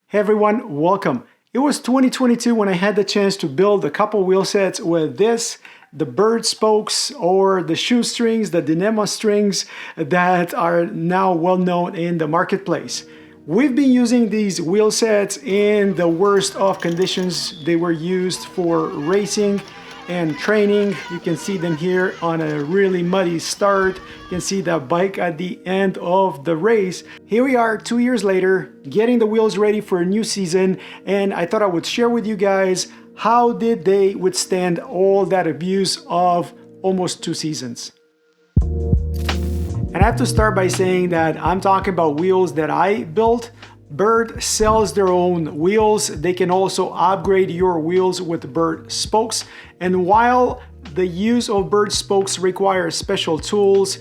Hey everyone, welcome. It was 2022 when I had the chance to build a couple wheel sets with the BERD spokes or the shoestrings, the Dynamo strings that are now well known in the marketplace. We've been using these wheel sets in the worst of conditions. They were used for racing and training. You can see them here on a really muddy start. You can see the bike at the end of the race. Here we are 2 years later, getting the wheels ready for a new season, and I thought I would share with you guys how did they withstand all that abuse of almost 2 seasons. And I have to start by saying that I'm talking about wheels that I built. BERD sells their own wheels. They can also upgrade your wheels with BERD spokes. And while the use of BERD spokes requires special tools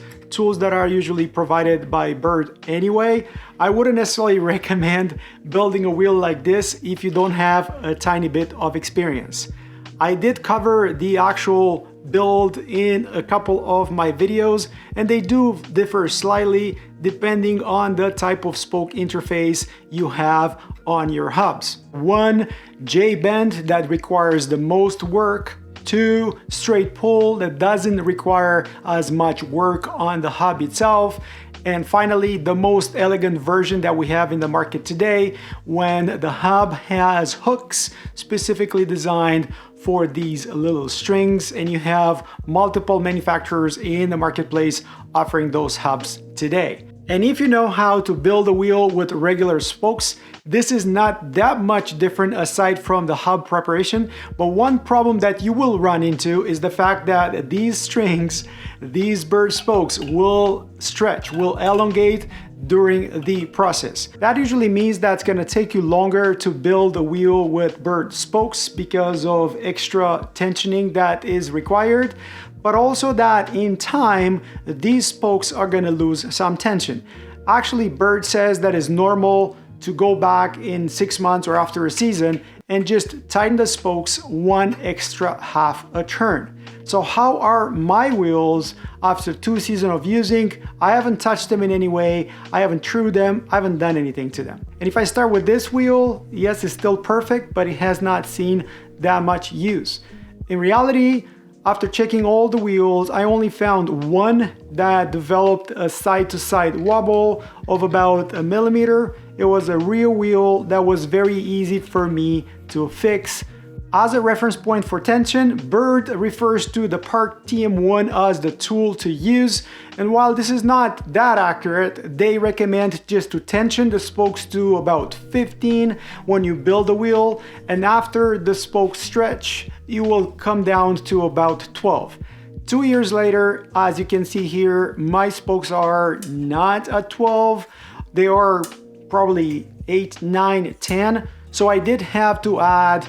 that are usually provided by BERD anyway, I wouldn't necessarily recommend building a wheel like this if you don't have a tiny bit of experience. I did cover the actual build in a couple of my videos, and they do differ slightly depending on the type of spoke interface you have on your hubs. 1, J-bend that requires the most work. 2, straight pull that doesn't require as much work on the hub itself. And finally, the most elegant version that we have in the market today, when the hub has hooks specifically designed for these little strings, and you have multiple manufacturers in the marketplace offering those hubs today. And if you know how to build a wheel with regular spokes, this is not that much different aside from the hub preparation. But one problem that you will run into is the fact that these strings, these BERD spokes will stretch, will elongate during the process. That usually means that's going to take you longer to build a wheel with BERD spokes because of extra tensioning that is required, but also that in time these spokes are going to lose some tension. Actually, BERD says that it's normal to go back in 6 months or after a season and just tighten the spokes 1 extra half a turn. So how are my wheels after 2 seasons of using? I haven't touched them in any way. I haven't trued them. I haven't done anything to them. And if I start with this wheel, yes, it's still perfect, but it has not seen that much use. In reality, after checking all the wheels, I only found one that developed a side-to-side wobble of about 1 millimeter. It was a rear wheel that was very easy for me to fix. As a reference point for tension, BERD refers to the Park TM1 as the tool to use, and while this is not that accurate, they recommend just to tension the spokes to about 15 when you build a wheel, and after the spokes stretch, you will come down to about 12. 2 years later, as you can see here, my spokes are not at 12, they are probably 8, 9, 10, so I did have to add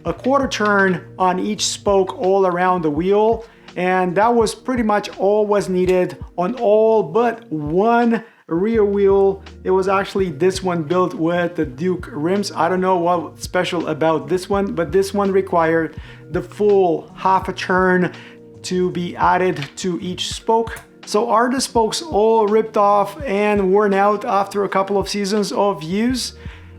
a 1/4 turn on each spoke all around the wheel, and that was pretty much all was needed on all but one rear wheel. It was actually this one built with the Duke rims. I don't know what's special about this one, but this one required the full half a turn to be added to each spoke. So are the spokes all ripped off and worn out after a couple of seasons of use?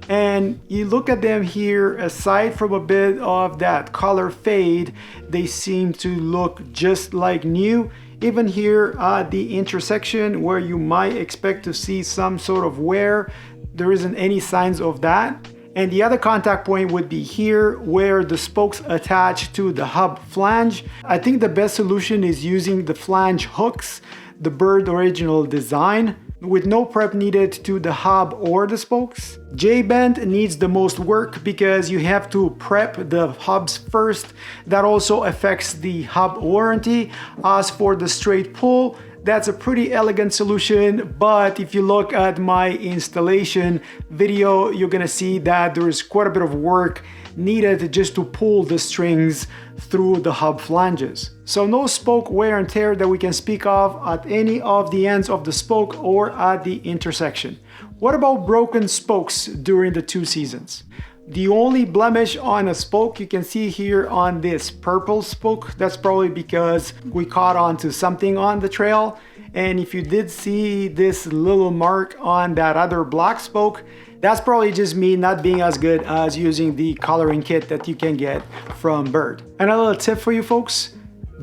And you look at them here, aside from a bit of that color fade, they seem to look just like new. Even here at the intersection where you might expect to see some sort of wear, there isn't any signs of that. And the other contact point would be here where the spokes attach to the hub flange. I think the best solution is using the flange hooks, the BERD original design, with no prep needed to the hub or the spokes. J-bend needs the most work because you have to prep the hubs first. That also affects the hub warranty. As for the straight pull, that's a pretty elegant solution, but if you look at my installation video, you're gonna see that there is quite a bit of work needed just to pull the strings through the hub flanges. So no spoke wear and tear that we can speak of at any of the ends of the spoke or at the intersection. What about broken spokes during the 2 seasons? The only blemish on a spoke you can see here on this purple spoke, that's probably because we caught onto something on the trail. And if you did see this little mark on that other black spoke, That's probably just me not being as good as using the coloring kit that you can get from BERD. And a little tip for you folks,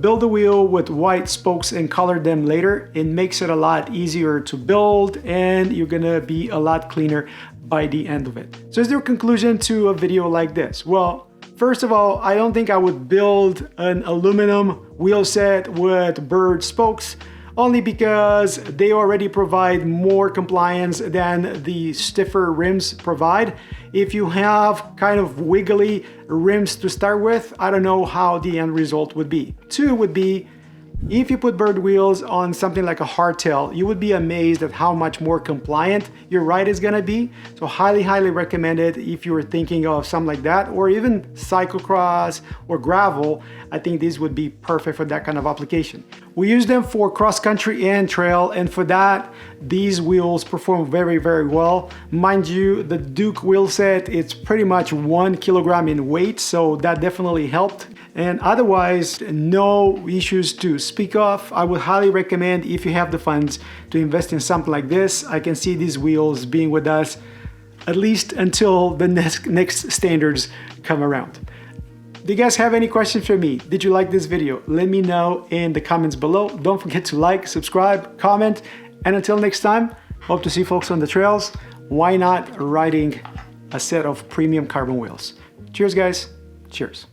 build a wheel with white spokes and color them later. It makes it a lot easier to build and you're gonna be a lot cleaner by the end of it. So is there a conclusion to a video like this? Well, first of all, I don't think I would build an aluminum wheel set with BERD spokes, only because they already provide more compliance than the stiffer rims provide. If you have kind of wiggly rims to start with, I don't know how the end result would be. Two would be, if you put BERD wheels on something like a hardtail, you would be amazed at how much more compliant your ride is gonna be. So highly recommend it if you were thinking of something like that, or even cyclocross or gravel. I think these would be perfect for that kind of application. We use them for cross country and trail, and for that, these wheels perform very well. Mind you, the Duke wheel set, it's pretty much 1 kilogram in weight, so that definitely helped. And otherwise, no issues to speak of. I would highly recommend, if you have the funds, to invest in something like this. I can see these wheels being with us at least until the next standards come around. Do you guys have any questions for me? Did you like this video? Let me know in the comments below. Don't forget to like, subscribe, comment, and until next time, hope to see folks on the trails. Why not riding a set of premium carbon wheels? Cheers guys, cheers.